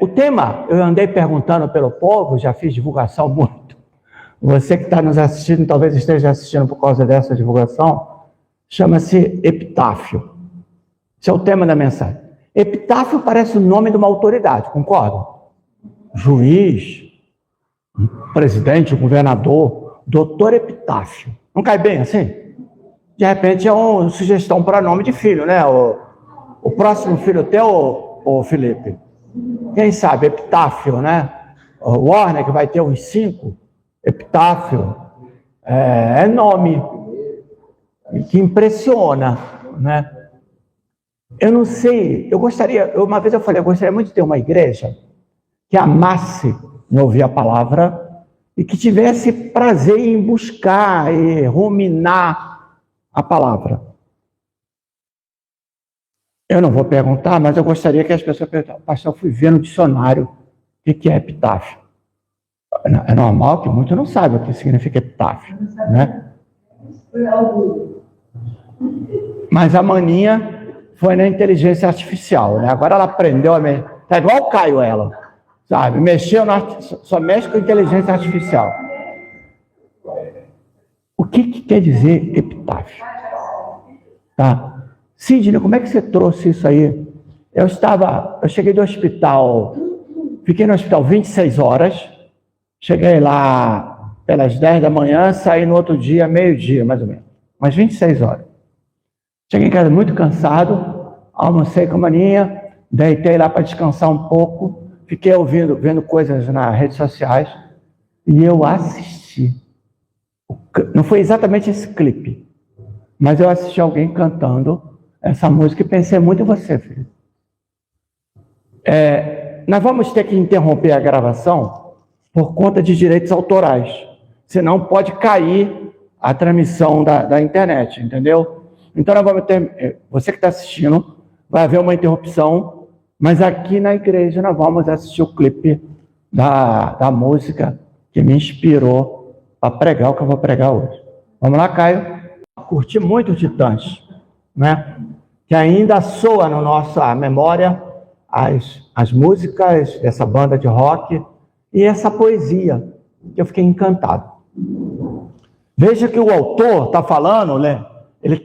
O tema, eu andei perguntando pelo povo, já fiz divulgação muito. Você que está nos assistindo, talvez esteja assistindo por causa dessa divulgação, chama-se epitáfio. Esse é o tema da mensagem. Epitáfio parece o nome de uma autoridade, concorda? Juiz, presidente, governador, doutor Epitáfio. Não cai bem assim? De repente é uma sugestão para nome de filho, né? O próximo filho teu, ô Felipe, quem sabe, Epitáfio, né? O Warner, que vai ter uns 5, Epitáfio, é nome que impressiona, né? Eu não sei, uma vez eu falei, eu gostaria muito de ter uma igreja que amasse em ouvir a palavra e que tivesse prazer em buscar e ruminar a palavra. Eu não vou perguntar, mas eu gostaria que as pessoas perguntassem, pastor, eu fui ver no dicionário o que é epitáfio. É normal que muitos não saibam o que significa epitáfio, né? Mas a maninha foi na inteligência artificial, né? Agora ela aprendeu a mexer. Tá igual o Caio, ela, sabe? Só mexe com inteligência artificial. O que quer dizer epitáfio? Tá? Sidney, como é que você trouxe isso aí? Eu cheguei do hospital, fiquei no hospital 26 horas, cheguei lá pelas 10 da manhã, saí no outro dia, meio-dia, mais ou menos, umas 26 horas. Cheguei em casa muito cansado, almocei com a maninha, deitei lá para descansar um pouco, fiquei vendo coisas nas redes sociais, e eu assisti. Não foi exatamente esse clipe, mas eu assisti alguém cantando essa música e pensei muito em você, filho. Nós vamos ter que interromper a gravação por conta de direitos autorais, senão pode cair a transmissão da internet, entendeu? Então nós vamos ter, você que está assistindo, vai haver uma interrupção, mas aqui na igreja nós vamos assistir o clipe da música que me inspirou para pregar o que eu vou pregar hoje. Vamos lá, Caio? Curti muito Titãs, né? Que ainda soa na nossa memória as músicas dessa banda de rock e essa poesia, que eu fiquei encantado. Veja que o autor está falando, né? Ele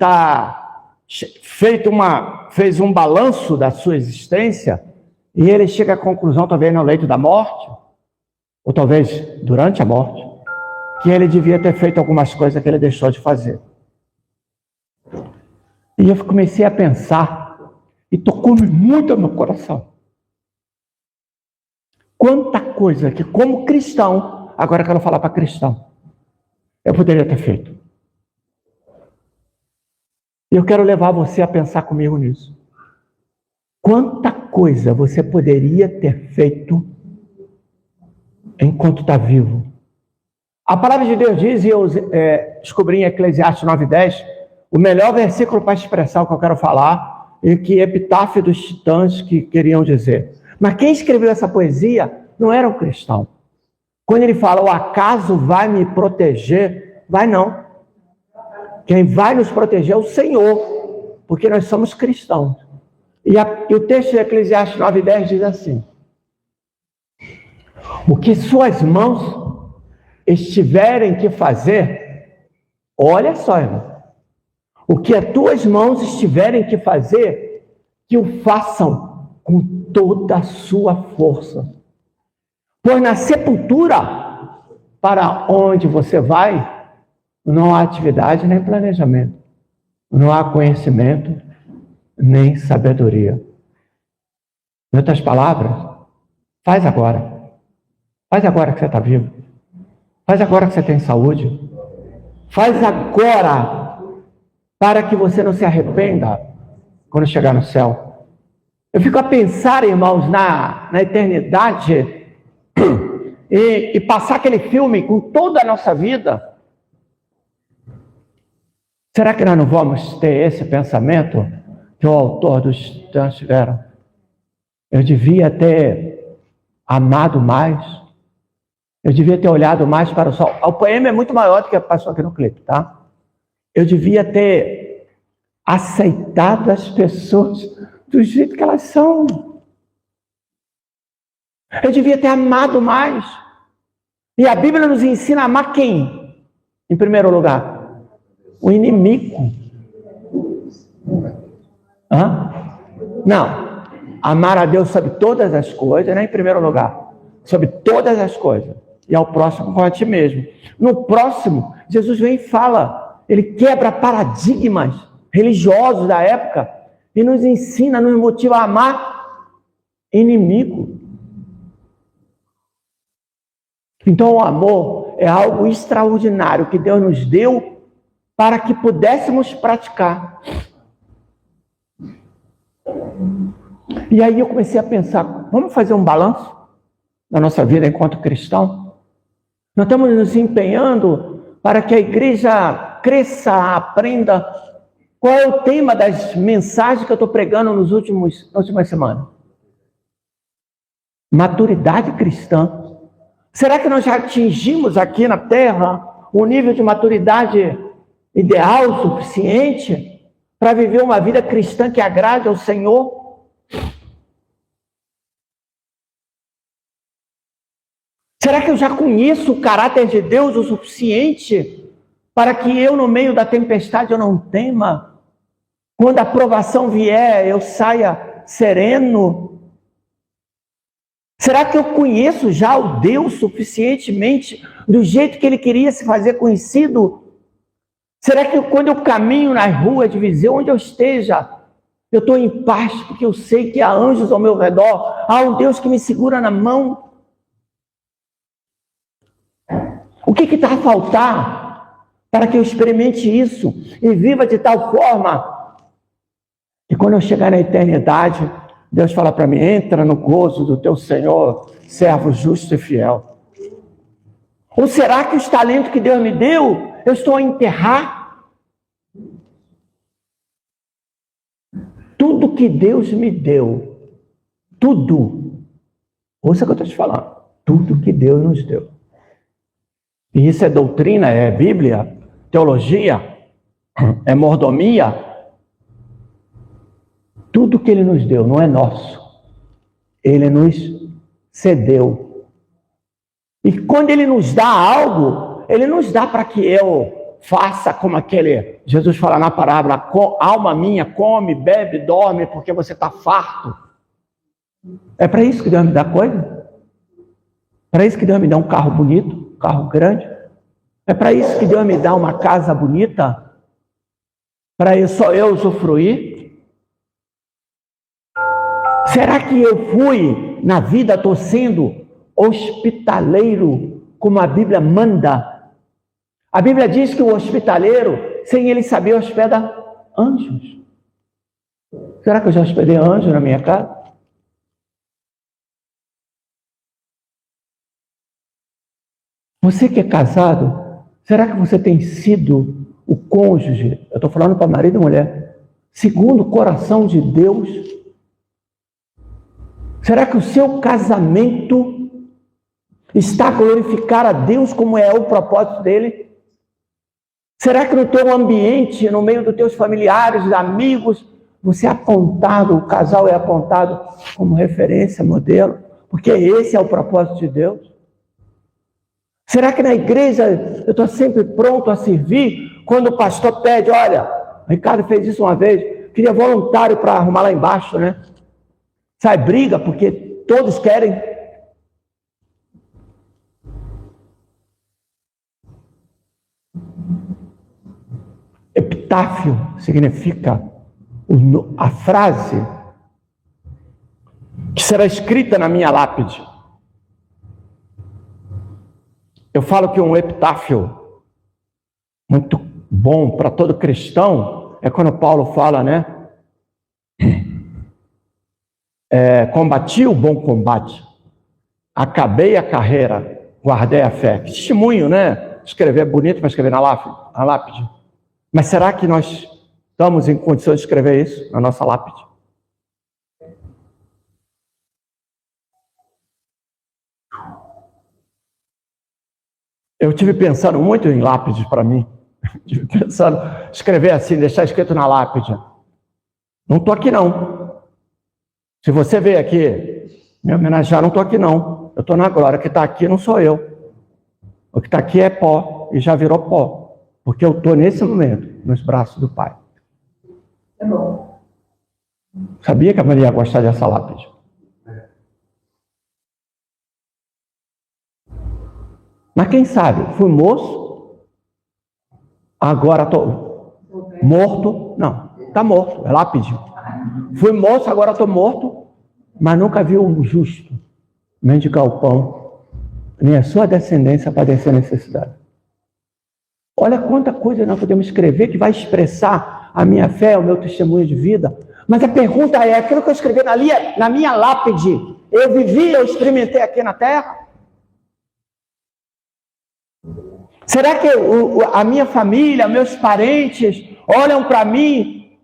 fez um balanço da sua existência e ele chega à conclusão, talvez no leito da morte, ou talvez durante a morte, que ele devia ter feito algumas coisas que ele deixou de fazer. E eu comecei a pensar, e tocou muito no meu coração. Quanta coisa que, como cristão, agora eu quero falar para cristão, eu poderia ter feito. E eu quero levar você a pensar comigo nisso. Quanta coisa você poderia ter feito enquanto está vivo? A palavra de Deus diz, e eu descobri em Eclesiastes 9:10, o melhor versículo para expressar o que eu quero falar, e que epitáfio dos titãs que queriam dizer. Mas quem escreveu essa poesia não era um cristão. Quando ele fala, o acaso vai me proteger? Vai não. Quem vai nos proteger é o Senhor, porque nós somos cristãos. E o texto de Eclesiastes 9:10 diz assim, o que suas mãos estiverem que fazer, olha só, irmão, o que as tuas mãos estiverem que fazer, que o façam com toda a sua força. Pois na sepultura, para onde você vai, não há atividade nem planejamento, não há conhecimento nem sabedoria. Em outras palavras, faz agora. Faz agora que você está vivo. Faz agora que você tem saúde. Faz agora para que você não se arrependa quando chegar no céu. Eu fico a pensar, irmãos, na eternidade e passar aquele filme com toda a nossa vida. Será que nós não vamos ter esse pensamento que o autor dos Titãs tiveram? Eu devia ter amado mais. Eu devia ter olhado mais para o sol. O poema é muito maior do que passou aqui no clipe, tá? Eu devia ter aceitado as pessoas do jeito que elas são. Eu devia ter amado mais. E a Bíblia nos ensina a amar quem? Em primeiro lugar, o inimigo. Hã? Não. Amar a Deus sobre todas as coisas, não é em primeiro lugar. Sobre todas as coisas. E ao próximo como a ti mesmo. No próximo, Jesus vem e fala. Ele quebra paradigmas religiosos da época e nos ensina, nos motiva a amar inimigo. Então o amor é algo extraordinário que Deus nos deu para que pudéssemos praticar. E aí eu comecei a pensar, vamos fazer um balanço da nossa vida enquanto cristão? Nós estamos nos empenhando para que a igreja cresça, aprenda. Qual é o tema das mensagens que eu estou pregando nas últimas semanas? Maturidade cristã. Será que nós já atingimos aqui na Terra um nível de maturidade ideal, suficiente, para viver uma vida cristã que agrade ao Senhor? Será que eu já conheço o caráter de Deus o suficiente para que eu, no meio da tempestade, eu não tema? Quando a provação vier, eu saia sereno? Será que eu conheço já o Deus suficientemente do jeito que Ele queria se fazer conhecido? Será que quando eu caminho nas ruas de Viseu, onde eu esteja, eu estou em paz porque eu sei que há anjos ao meu redor, há um Deus que me segura na mão? O que está a faltar para que eu experimente isso e viva de tal forma que quando eu chegar na eternidade, Deus fala para mim, entra no gozo do teu Senhor, servo justo e fiel. Ou será que os talentos que Deus me deu, eu estou a enterrar? Tudo que Deus me deu, tudo, ouça o que eu estou te falando, tudo que Deus nos deu. E isso é doutrina, é Bíblia, teologia, é mordomia. Tudo que Ele nos deu não é nosso. Ele nos cedeu. E quando Ele nos dá algo, Ele nos dá para que eu faça como aquele, Jesus fala na parábola, alma minha, come, bebe, dorme, porque você está farto. É para isso que Deus me dá coisa? Para isso que Deus me dá um carro bonito, um carro grande? É para isso que Deus me dá uma casa bonita? Para só eu usufruir? Será que eu fui, na vida, estou sendo hospitaleiro, como a Bíblia manda? A Bíblia diz que o hospitaleiro, sem ele saber, hospeda anjos. Será que eu já hospedei anjo na minha casa? Você que é casado, será que você tem sido o cônjuge, eu estou falando para marido e mulher, segundo o coração de Deus? Será que o seu casamento está a glorificar a Deus como é o propósito dele? Será que no teu ambiente, no meio dos teus familiares, amigos, você é apontado, o casal é apontado como referência, modelo? Porque esse é o propósito de Deus. Será que na igreja eu estou sempre pronto a servir quando o pastor pede, olha, o Ricardo fez isso uma vez, queria voluntário para arrumar lá embaixo, né? Sai briga, porque todos querem. Epitáfio significa a frase que será escrita na minha lápide. Eu falo que um epitáfio muito bom para todo cristão é quando Paulo fala, né? Combati o bom combate, acabei a carreira, guardei a fé. Que testemunho, né? Escrever é bonito para escrever na lápide. Mas será que nós estamos em condições de escrever isso na nossa lápide? Eu tive pensando muito em lápides para mim. Tive pensando, escrever assim, deixar escrito na lápide. Não estou aqui não. Se você veio aqui Me homenagear, não estou aqui não. Eu estou na glória. O que está aqui não sou eu. O que está aqui é pó, e já virou pó. Porque eu estou nesse momento, nos braços do Pai. É bom. Sabia que a Maria ia gostar dessa lápide? Mas quem sabe, fui moço, agora estou morto. Não, está morto, é lápide. Fui moço, agora estou morto, mas nunca vi um justo mendigar o pão, nem a sua descendência padecer necessidade. Olha quanta coisa nós podemos escrever que vai expressar a minha fé, o meu testemunho de vida. Mas a pergunta é, aquilo que eu escrevi na minha lápide, eu vivi, eu experimentei aqui na terra? Será que a minha família, meus parentes, olham para mim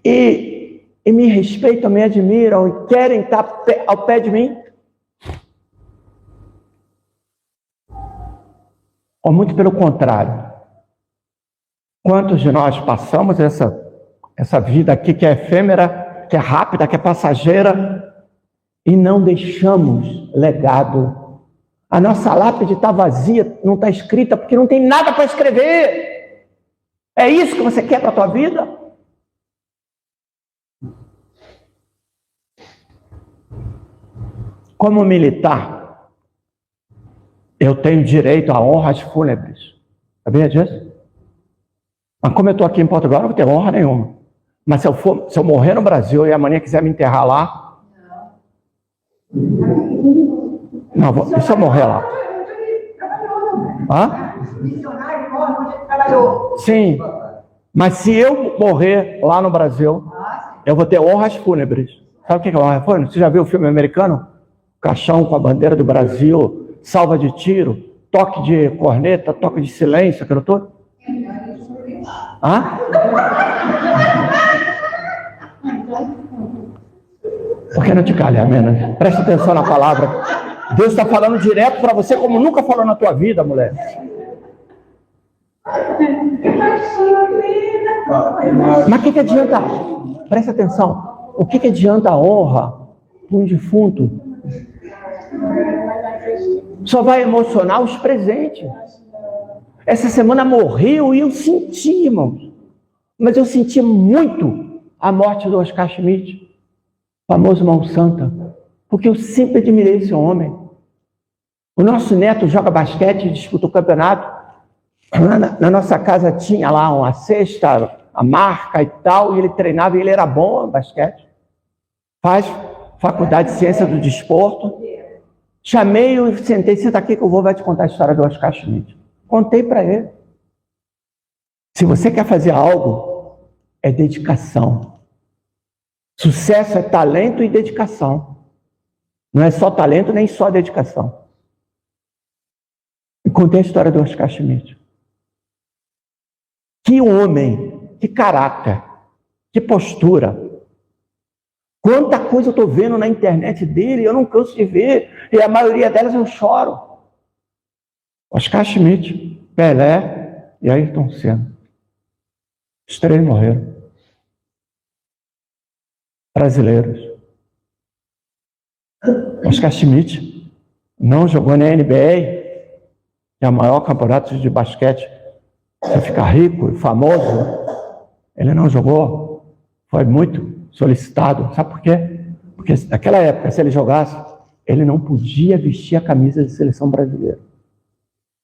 e me respeitam, me admiram e querem estar ao pé de mim? Ou muito pelo contrário? Quantos de nós passamos essa vida aqui que é efêmera, que é rápida, que é passageira, e não deixamos legado? A nossa lápide está vazia, não está escrita, porque não tem nada para escrever. É isso que você quer para a tua vida? Como militar, eu tenho direito a honras fúnebres. Sabia disso? Mas como eu estou aqui em Portugal, eu não vou ter honra nenhuma. Mas se eu morrer no Brasil e amanhã quiser me enterrar lá... Não, e se eu morrer lá? Sim, mas se eu morrer lá no Brasil, eu vou ter honras fúnebres. Sabe o que é honra fúnebre? Você já viu o filme americano? Caixão com a bandeira do Brasil, salva de tiro, toque de corneta, toque de silêncio, aquilo todo? Hã? Por que não te calha, Amena? Presta atenção na palavra. Deus está falando direto para você como nunca falou na tua vida, mulher. Mas o que adianta? Presta atenção. O que adianta a honra para um defunto? Só vai emocionar os presentes. Essa semana morreu e eu senti, irmãos. Mas eu senti muito a morte do Oscar Schmidt, famoso mão santa. Porque eu sempre admirei esse homem. O nosso neto joga basquete, disputa o campeonato. Na nossa casa tinha lá uma cesta, a marca e tal, e ele treinava e ele era bom no basquete. Faz faculdade de ciência do desporto. Chamei-o e sentei, senta aqui que o vô vai te contar a história do Oscar Schmidt. Contei para ele. Se você quer fazer algo, é dedicação. Sucesso é talento e dedicação. Não é só talento, nem só dedicação. E contei a história do Oscar Schmidt. Que homem, que caráter, que postura. Quanta coisa eu estou vendo na internet dele, eu não canso de ver, e a maioria delas eu choro. Oscar Schmidt, Pelé e Ayrton Senna. Os três morreram. Brasileiros. Oscar Schmidt não jogou na NBA, que é o maior campeonato de basquete. Você fica rico e famoso. Ele não jogou. Foi muito solicitado. Sabe por quê? Porque naquela época, se ele jogasse, ele não podia vestir a camisa de seleção brasileira.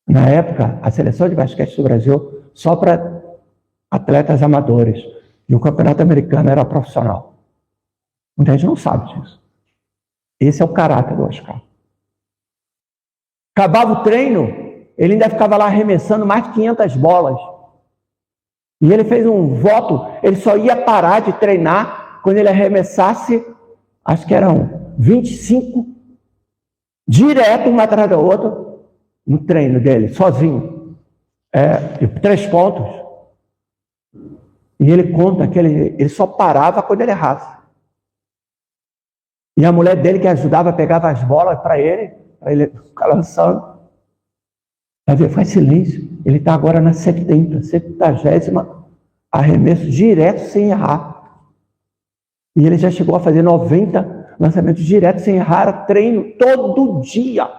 Na época, a seleção de basquete do Brasil só para atletas amadores. E o campeonato americano era profissional. Muita gente não sabe disso. Esse é o caráter do Oscar. Acabava o treino, ele ainda ficava lá arremessando mais de 500 bolas. E ele fez um voto, ele só ia parar de treinar quando ele arremessasse, acho que eram 25, direto uma atrás da outra, no treino dele, sozinho. 3 pontos. E ele conta que ele só parava quando ele errasse. E a mulher dele que ajudava, pegava as bolas para ele ficar lançando. Vai ver, faz silêncio. Ele está agora na 70ª arremesso direto sem errar. E ele já chegou a fazer 90 lançamento direto, sem errar, treino todo dia.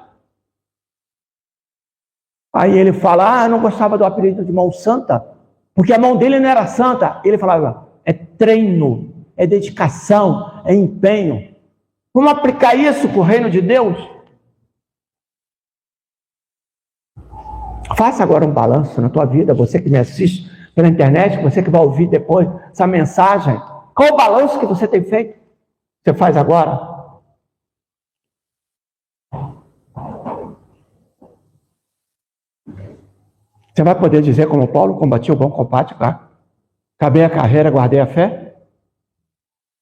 Aí ele fala, não gostava do apelido de mão santa, porque a mão dele não era santa. Ele falava, é treino, é dedicação, é empenho. Vamos aplicar isso para o reino de Deus? Faça agora um balanço na tua vida, você que me assiste pela internet, você que vai ouvir depois essa mensagem. Qual o balanço que você tem feito? Você faz agora? Você vai poder dizer como Paulo, combati o bom combate, claro. Acabei a carreira, guardei a fé?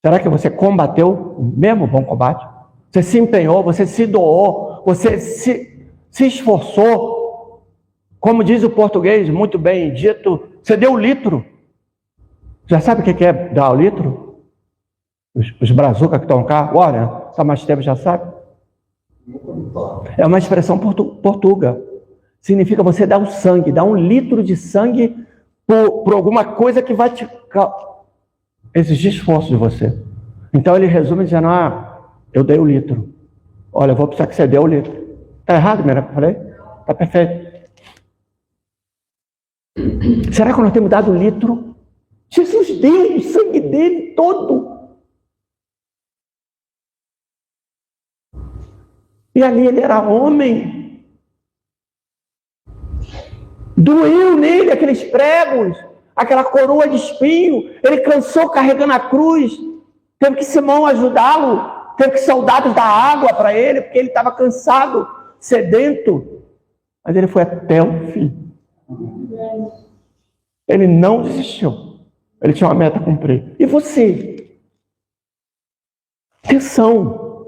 Será que você combateu o mesmo bom combate? Você se empenhou, você se doou, você se esforçou. Como diz o português, muito bem dito, você deu o litro. Já sabe o que é dar o litro? Os brazucas que estão cá, olha, só mais tempo já sabe. É uma expressão portuga. Significa você dar o sangue, dar 1 litro de sangue por alguma coisa que vai te exigir esforço de você. Então ele resume dizendo, eu dei o litro. Olha, eu vou precisar que você dê o litro. Está errado, mesmo que eu falei? Está perfeito. Será que nós temos dado o litro? Jesus deu o sangue dele todo. E ali ele era homem. Doeu nele aqueles pregos, aquela coroa de espinho. Ele cansou carregando a cruz. Teve que Simão ajudá-lo. Teve que soldados dar água para ele, porque ele estava cansado, sedento. Mas ele foi até o fim. Ele não desistiu. Ele tinha uma meta a cumprir. E você? Atenção.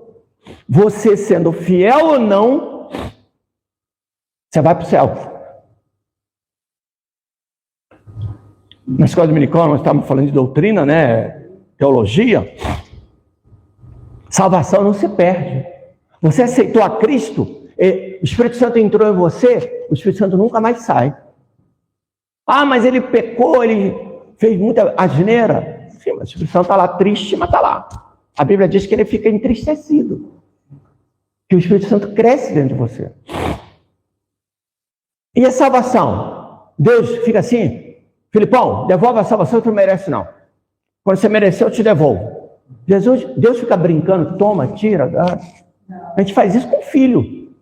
Você sendo fiel ou não, você vai para o céu. Na escola dominical, nós estávamos falando de doutrina, né? Teologia. Salvação não se perde. Você aceitou a Cristo, o Espírito Santo entrou em você, o Espírito Santo nunca mais sai. Mas ele pecou, ele fez muita asneira. Sim, mas o Espírito Santo está lá triste, mas está lá. A Bíblia diz que ele fica entristecido. Que o Espírito Santo cresce dentro de você. E a salvação? Deus fica assim, Filipão, devolve a salvação que tu não merece, não. Quando você mereceu, eu te devolvo. Deus fica brincando, toma, tira, dá. A gente faz isso com o filho.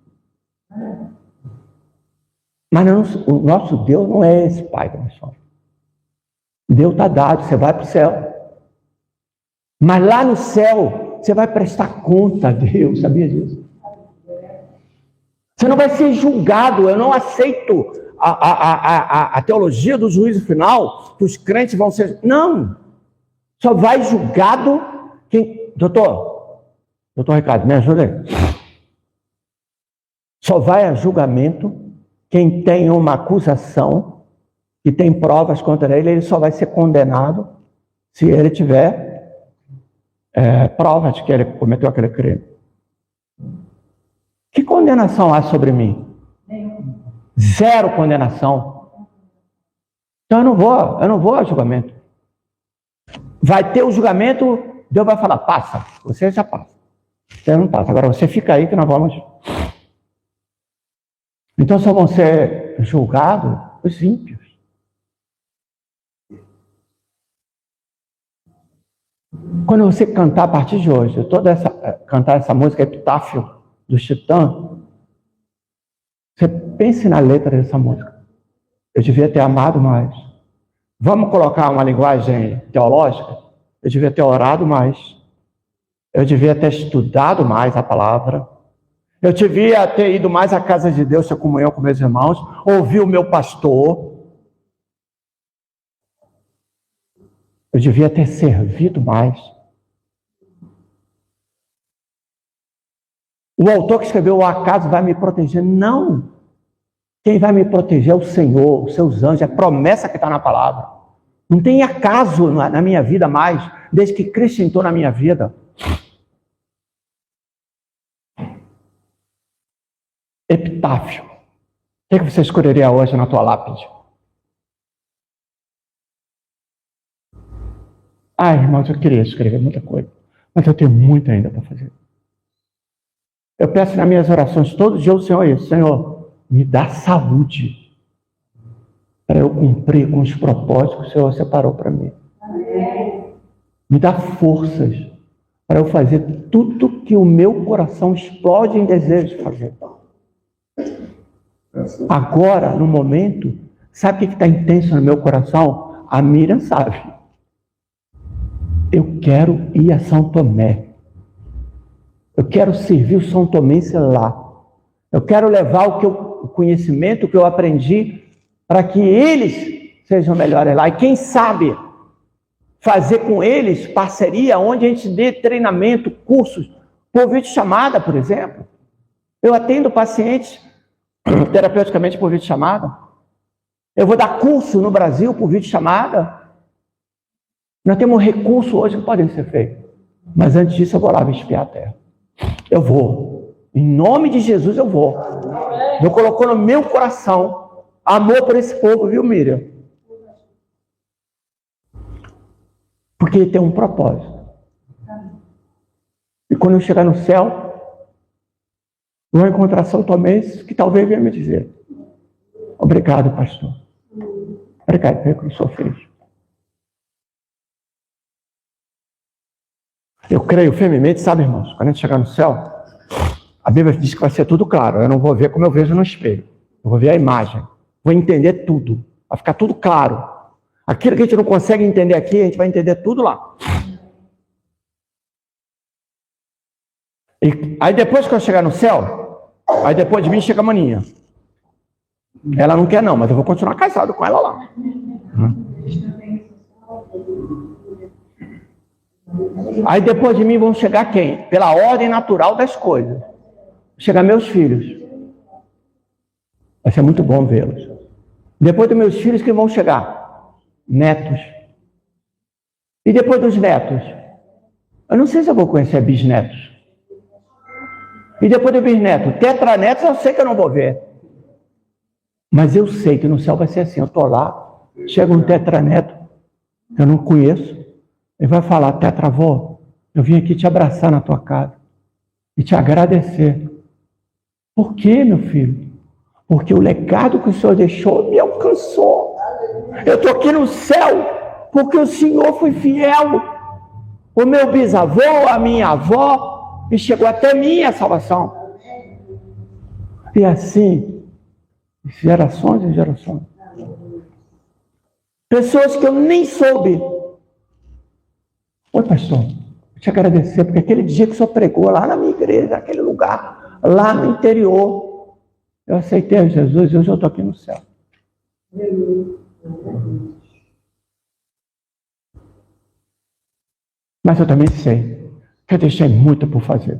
Mas não, o nosso Deus não é esse pai que nós somos. Deus está dado, você vai para o céu. Mas lá no céu, você vai prestar conta a Deus, sabia disso? Você não vai ser julgado. Eu não aceito a teologia do juízo final, que os crentes vão ser... Não! Só vai julgado quem... Doutor Ricardo, me ajuda aí. Só vai a julgamento quem tem uma acusação, que tem provas contra ele só vai ser condenado se ele tiver provas de que ele cometeu aquele crime. Que condenação há sobre mim? Zero condenação. Então eu não vou a julgamento. Vai ter o julgamento, Deus vai falar, passa. Você já passa. Você não passa. Agora você fica aí que nós vamos... Então só vão ser julgados os ímpios. Quando você cantar a partir de hoje, cantar essa música Epitáfio dos Titãs, você pense na letra dessa música. Eu devia ter amado mais. Vamos colocar uma linguagem teológica? Eu devia ter orado mais. Eu devia ter estudado mais a palavra. Eu devia ter ido mais à casa de Deus, ter comunhão com meus irmãos, ouvir o meu pastor. Eu devia ter servido mais. O autor que escreveu O Acaso vai me proteger? Não. Quem vai me proteger é o Senhor, os seus anjos, é a promessa que está na palavra. Não tem acaso na minha vida mais, desde que Cristo entrou na minha vida. Epitáfio. O que você escolheria hoje na tua lápide? Irmãos, eu queria escrever muita coisa. Mas eu tenho muito ainda para fazer. Eu peço nas minhas orações todo dia ao Senhor isso. Senhor, me dá saúde para eu cumprir com os propósitos que o Senhor separou para mim. Me dá forças para eu fazer tudo que o meu coração explode em desejo de fazer. Agora, no momento, sabe o que está intenso no meu coração? A Miriam sabe. Eu quero ir a São Tomé. Eu quero servir o São Tomense lá. Eu quero levar o conhecimento que eu aprendi para que eles sejam melhores lá. E quem sabe fazer com eles parceria onde a gente dê treinamento, cursos, por videochamada, por exemplo. Eu atendo pacientes terapeuticamente por videochamada. Eu vou dar curso no Brasil por videochamada. Nós temos recursos hoje que podem ser feitos. Mas antes disso eu vou lá espiar a terra. Eu vou. Em nome de Jesus eu vou. Eu colocou no meu coração amor por esse povo, viu, Miriam? Porque ele tem um propósito. E quando eu chegar no céu, eu vou encontrar São Tomense que talvez venha me dizer: obrigado, pastor. Obrigado pelo que o senhor fez. Eu creio firmemente, sabe, irmãos, quando a gente chegar no céu, a Bíblia diz que vai ser tudo claro. Eu não vou ver como eu vejo no espelho. Eu vou ver a imagem. Vou entender tudo. Vai ficar tudo claro. Aquilo que a gente não consegue entender aqui, a gente vai entender tudo lá. E aí depois que eu chegar no céu, aí depois de mim chega a maninha. Ela não quer não, mas eu vou continuar casado com ela lá. Aí depois de mim vão chegar quem? Pela ordem natural das coisas. Chegar meus filhos. Vai ser muito bom vê-los. Depois dos meus filhos, que vão chegar? Netos. E depois dos netos? Eu não sei se eu vou conhecer bisnetos. E depois do bisneto? Tetranetos eu sei que eu não vou ver. Mas eu sei que no céu vai ser assim. Eu estou lá, chega um tetraneto, que eu não conheço. Ele vai falar: tetravó, eu vim aqui te abraçar na tua casa e te agradecer. Por quê, meu filho? Porque o legado que o Senhor deixou me alcançou. Eu estou aqui no céu porque o Senhor foi fiel. O meu bisavô, a minha avó, e chegou até mim a salvação. E assim, gerações e gerações. Pessoas que eu nem soube. Oi, pastor, vou te agradecer, porque aquele dia que o senhor pregou lá na minha igreja, naquele lugar, lá no interior, eu aceitei a Jesus e hoje eu estou aqui no céu. Mas eu também sei que eu deixei muito por fazer.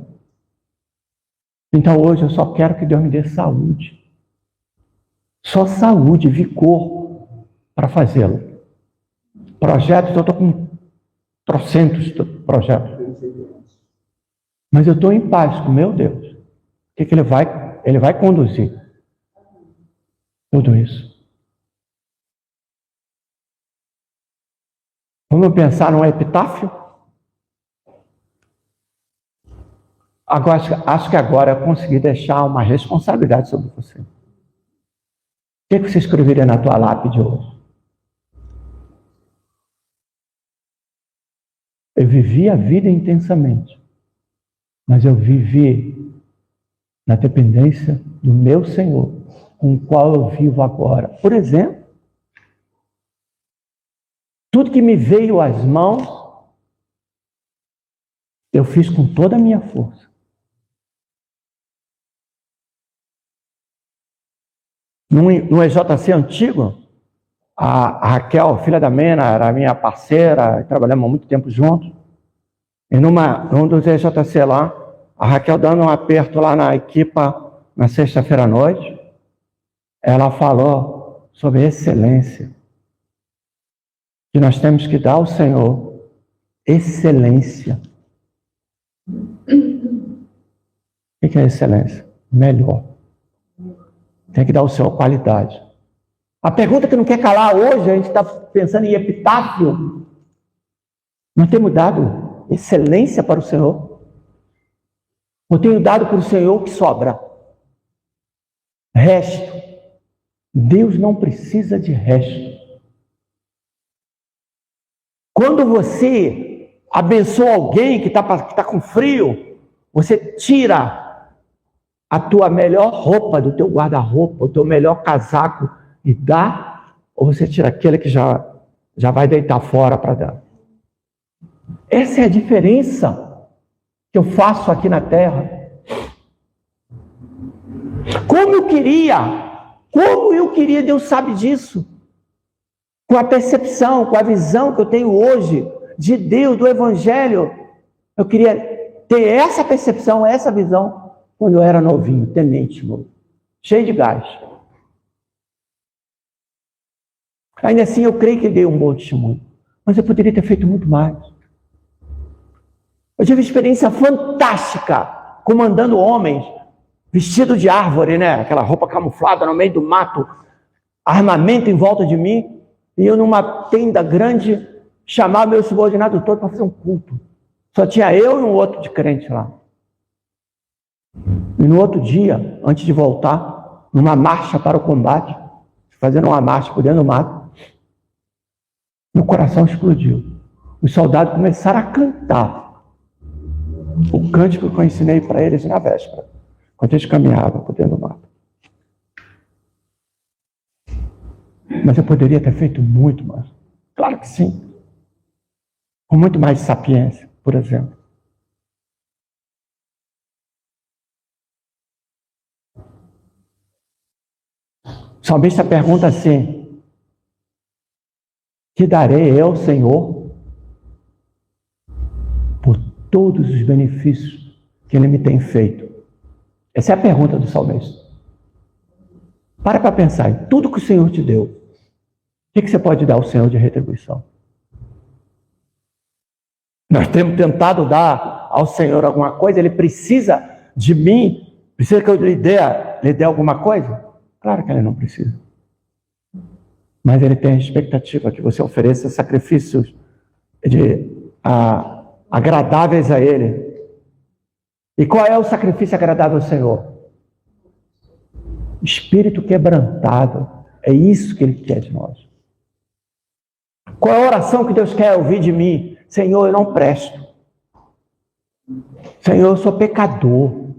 Então hoje eu só quero que Deus me dê saúde. Só saúde, vigor para fazê-lo. Projetos, eu estou com trocentos projetos. Mas eu estou em paz com meu Deus. O que ele vai conduzir? Tudo isso. Vamos pensar num epitáfio? Agora, acho que agora eu consegui deixar uma responsabilidade sobre você. O que você escreveria na tua lápide hoje? Eu vivi a vida intensamente, mas eu vivi na dependência do meu Senhor, com o qual eu vivo agora. Por exemplo, tudo que me veio às mãos, eu fiz com toda a minha força. No EJC antigo, a Raquel, filha da Mena, era minha parceira, trabalhamos há muito tempo juntos. E num dos EJC lá, a Raquel dando um aperto lá na equipa na sexta-feira à noite, ela falou sobre excelência. Que nós temos que dar ao Senhor excelência. O que é excelência? Melhor. Tem que dar ao Senhor qualidade. A pergunta que não quer calar hoje, a gente está pensando em epitáfio. Nós temos dado excelência para o Senhor? Eu tenho dado para o Senhor o que sobra. Resto. Deus não precisa de resto. Quando você abençoa alguém que está com frio, você tira a tua melhor roupa do teu guarda-roupa, o teu melhor casaco e dá, ou você tira aquele que já vai deitar fora para dar. Essa é a diferença que eu faço aqui na terra. Como eu queria, Deus sabe disso. Com a percepção, com a visão que eu tenho hoje de Deus, do Evangelho, eu queria ter essa percepção, essa visão, quando eu era novinho, tenente novo, cheio de gás. Ainda assim, eu creio que dei um bom testemunho, mas eu poderia ter feito muito mais. Eu tive uma experiência fantástica, comandando homens, vestido de árvore, né? Aquela roupa camuflada no meio do mato, armamento em volta de mim, e eu numa tenda grande, chamava meu subordinado todo para fazer um culto. Só tinha eu e um outro de crente lá. E no outro dia, antes de voltar, numa marcha para o combate, fazendo uma marcha por dentro do mato, meu coração explodiu. Os soldados começaram a cantar o cântico que eu ensinei para eles na véspera, quando eles caminhavam por dentro do mato. Mas eu poderia ter feito muito mais. Claro que sim. Com muito mais sapiência, por exemplo. O salmista pergunta assim: que darei eu, Senhor, por todos os benefícios que Ele me tem feito? Essa é a pergunta do salmista. Para pensar em tudo que o Senhor te deu. O que você pode dar ao Senhor de retribuição? Nós temos tentado dar ao Senhor alguma coisa, Ele precisa de mim, precisa que eu lhe dê alguma coisa? Claro que Ele não precisa. Mas Ele tem a expectativa que você ofereça sacrifícios agradáveis a Ele. E qual é o sacrifício agradável ao Senhor? Espírito quebrantado. É isso que Ele quer de nós. Qual é a oração que Deus quer ouvir de mim? Senhor, eu não presto. Senhor, eu sou pecador.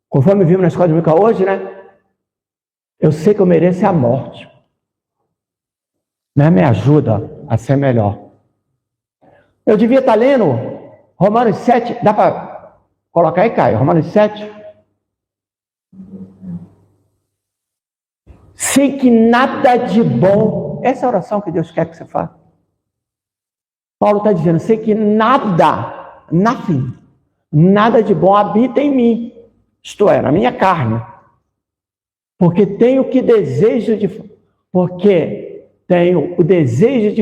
Conforme vimos na escola de Mica hoje, né? Eu sei que eu mereço a morte. Mas me ajuda a ser melhor. Eu devia estar lendo Romanos 7. Dá para colocar aí, Caio? Romanos 7. Sei que nada de bom. Essa é a oração que Deus quer que você faça. Paulo está dizendo, sei que nada, nothing, nada de bom habita em mim, isto é, na minha carne, porque tenho o desejo de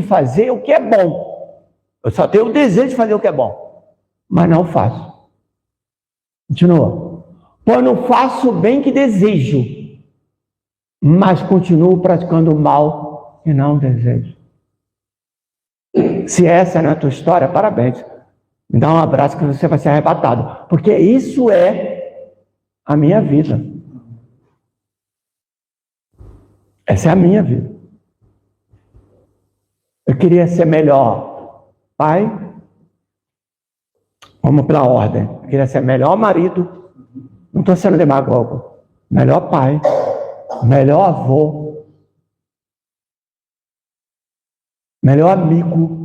fazer o que é bom. Eu só tenho o desejo de fazer o que é bom, mas não faço. Continua. Pois não faço o bem que desejo, mas continuo praticando o mal que não desejo. Se essa não é a tua história, parabéns. Me dá um abraço que você vai ser arrebatado. Porque isso é a minha vida. Essa é a minha vida. Eu queria ser melhor pai. Vamos pela ordem. Eu queria ser melhor marido. Não estou sendo demagogo. Melhor pai. Melhor avô. Melhor amigo.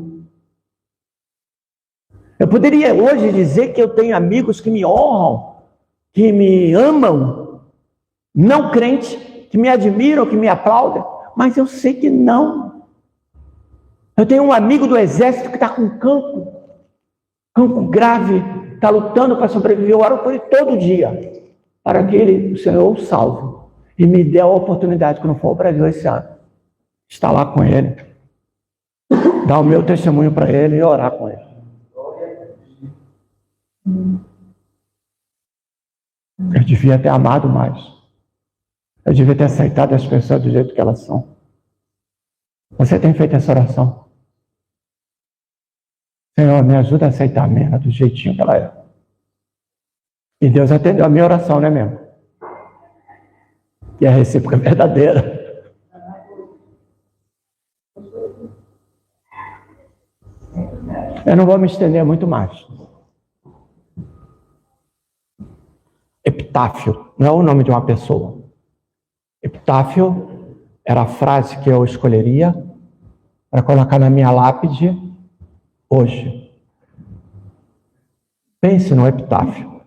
Eu poderia hoje dizer que eu tenho amigos que me honram, que me amam, não crente, que me admiram, que me aplaudem, mas eu sei que não. Eu tenho um amigo do exército que está com cancro grave, está lutando para sobreviver. Eu oro por ele todo dia, para que o Senhor o salve e me dê a oportunidade, quando for ao Brasil esse ano, estar lá com ele, dar o meu testemunho para ele e orar com ele. Eu devia ter amado mais. Eu devia ter aceitado as pessoas do jeito que elas são. Você tem feito essa oração? Senhor, me ajuda a aceitar a minha do jeitinho que ela é. E Deus atendeu a minha oração, né mesmo? E a recíproca é verdadeira. Eu não vou me estender muito mais. Epitáfio não é o nome de uma pessoa. Epitáfio era a frase que eu escolheria para colocar na minha lápide hoje. Pense no epitáfio.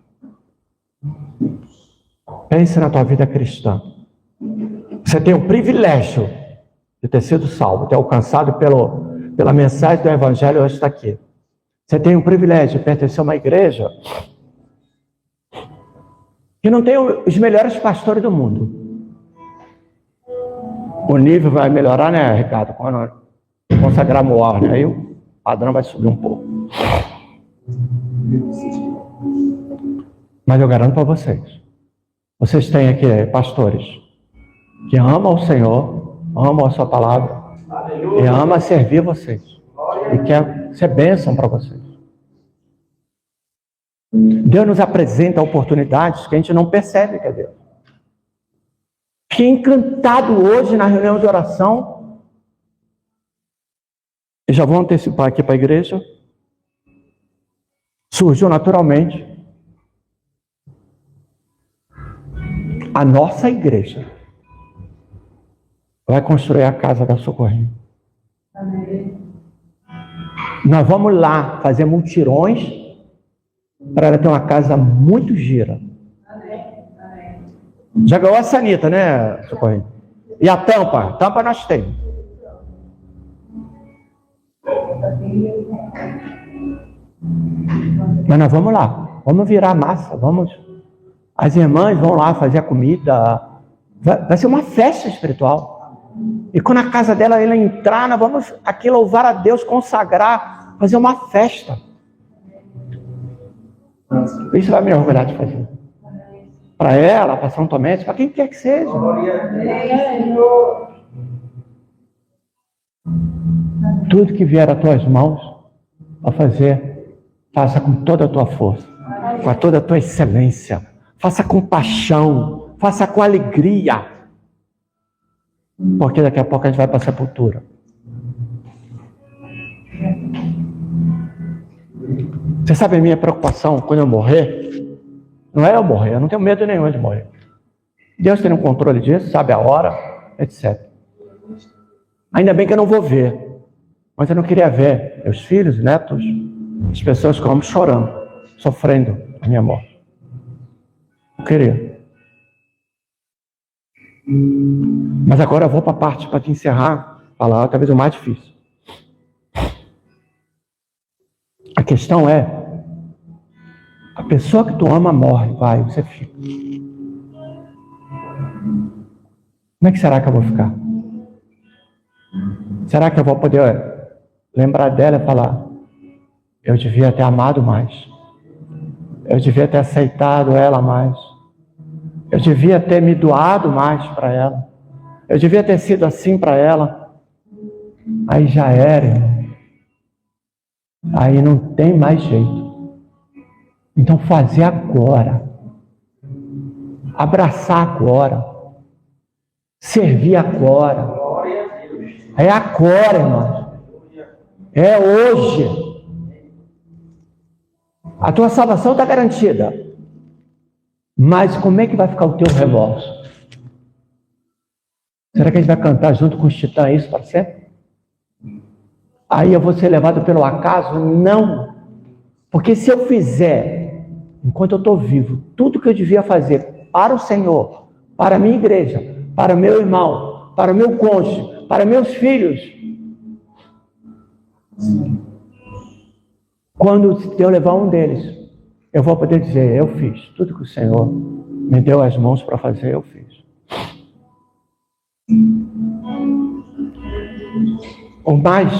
Pense na tua vida cristã. Você tem o privilégio de ter sido salvo, ter alcançado pela mensagem do Evangelho hoje está aqui. Você tem o privilégio de pertencer a uma igreja que não tem os melhores pastores do mundo. O nível vai melhorar, né, Ricardo? Quando consagrarmos o ordem, aí o padrão vai subir um pouco. Mas eu garanto para vocês têm aqui pastores que amam o Senhor, amam a sua palavra, aleluia, e amam servir vocês, e quer ser bênção para vocês. Deus nos apresenta oportunidades que a gente não percebe que é Deus. Fiquei encantado hoje na reunião de oração, e já vou antecipar aqui para a igreja, surgiu naturalmente a nossa igreja vai construir a casa da Socorrinho. Amém. Nós vamos lá fazer mutirões para ela ter uma casa muito gira. Amém. Já ganhou a sanita, né, Socorrinho? E a tampa? Tampa nós temos. Mas nós vamos lá, vamos virar massa, vamos. As irmãs vão lá fazer a comida. Vai ser uma festa espiritual. E quando a casa dela ela entrar, nós vamos aqui louvar a Deus, consagrar, fazer uma festa. Isso vai me orgulhar de fazer. Para ela, para São Tomé, para quem quer que seja. Tudo que vier às tuas mãos a fazer, faça com toda a tua força, com toda a tua excelência. Faça com paixão, faça com alegria. Porque daqui a pouco a gente vai para a sepultura. Você sabe a minha preocupação quando eu morrer? Não é eu morrer, eu não tenho medo nenhum de morrer. Deus tem um controle disso, sabe a hora, etc. Ainda bem que eu não vou ver. Mas eu não queria ver meus filhos, netos, as pessoas que eu amo chorando, sofrendo a minha morte. Eu queria. Mas agora eu vou para a parte para te encerrar, falar talvez o mais difícil. A questão é, a pessoa que tu ama morre, vai, você fica. Como é que será que eu vou ficar? Será que eu vou poder lembrar dela e falar, eu devia ter amado mais, eu devia ter aceitado ela mais, eu devia ter me doado mais para ela, eu devia ter sido assim para ela? Aí já era, irmão. Aí não tem mais jeito. Então fazer agora, abraçar agora, servir agora. É agora, irmão. É hoje. A tua salvação está garantida. Mas como é que vai ficar o teu remorso? Será que a gente vai cantar junto com os titãs isso para sempre? Aí eu vou ser levado pelo acaso? Não. Porque se eu fizer, enquanto eu estou vivo, tudo que eu devia fazer para o Senhor, para a minha igreja, para o meu irmão, para o meu cônjuge, para meus filhos, quando eu levar um deles, eu vou poder dizer, eu fiz tudo que o Senhor me deu as mãos para fazer, eu fiz. O mais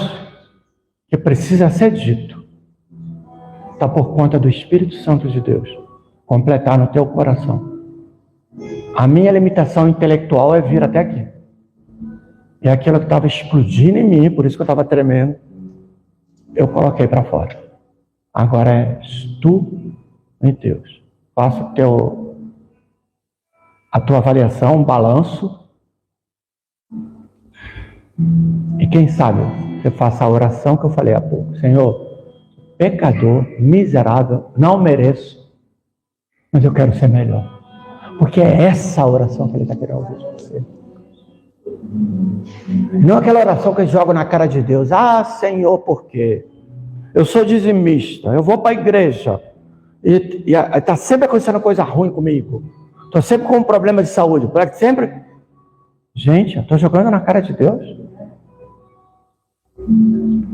que precisa ser dito está por conta do Espírito Santo de Deus completar no teu coração. A minha limitação intelectual é vir até aqui. E aquilo que estava explodindo em mim, por isso que eu estava tremendo, eu coloquei para fora. Agora és tu e Deus. Faça a tua avaliação, um balanço. E quem sabe você faça a oração que eu falei há pouco. Senhor, pecador, miserável, não mereço, mas eu quero ser melhor. Porque é essa a oração que ele está querendo ouvir de você. Não aquela oração que eu jogo na cara de Deus. Ah, Senhor, por quê? Eu sou dizimista, eu vou para a igreja e está sempre acontecendo coisa ruim comigo. Estou sempre com um problema de saúde. Sempre. Gente, eu estou jogando na cara de Deus.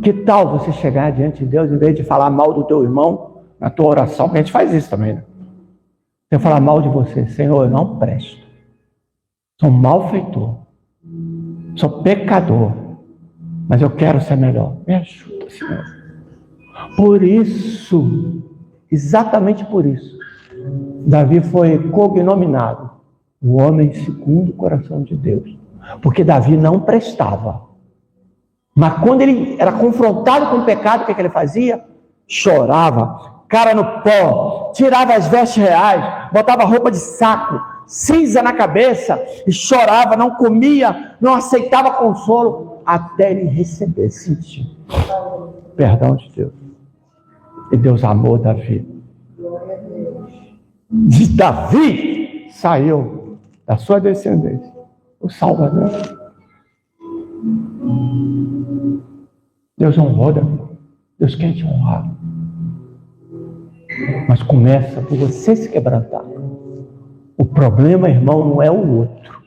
Que tal você chegar diante de Deus, em vez de falar mal do teu irmão na tua oração, porque a gente faz isso também, né? Você falar mal de você. Senhor, eu não presto. Sou um malfeitor. Sou pecador. Mas eu quero ser melhor. Me ajuda, Senhor. Por isso, exatamente por isso, Davi foi cognominado o homem segundo o coração de Deus. Porque Davi não prestava. Mas quando ele era confrontado com o pecado, o que ele fazia? Chorava, cara no pó, tirava as vestes reais, botava roupa de saco, cinza na cabeça e chorava, não comia, não aceitava consolo, até ele receber, sentir perdão de Deus. E Deus amou Davi. De Davi saiu da sua descendência o Salvador. Deus honrou Davi. Deus quer te honrar. Mas começa por você se quebrantar. O problema, irmão, não é o outro.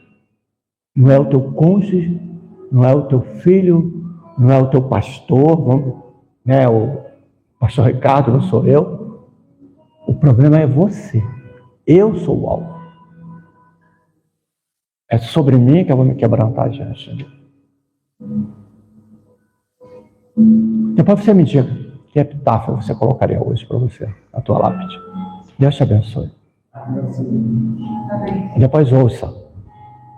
Não é o teu cônjuge, não é o teu filho, não é o teu pastor, né? O pastor Ricardo, não sou eu. O problema é você. Eu sou o alvo. É sobre mim que eu vou me quebrantar diante de Deus. Depois você me diga que epitáfio você colocaria hoje para você, a tua lápide. Deus te abençoe. Depois ouça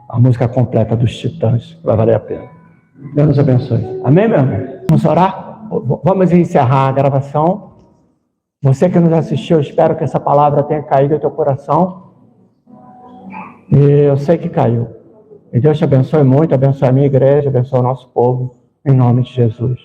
a música completa dos Titãs, que vai valer a pena. Deus nos abençoe. Amém, meu irmão? Vamos orar? Vamos encerrar a gravação. Você que nos assistiu, eu espero que essa palavra tenha caído no teu coração. E eu sei que caiu. E Deus te abençoe muito, abençoe a minha igreja, abençoe o nosso povo, em nome de Jesus.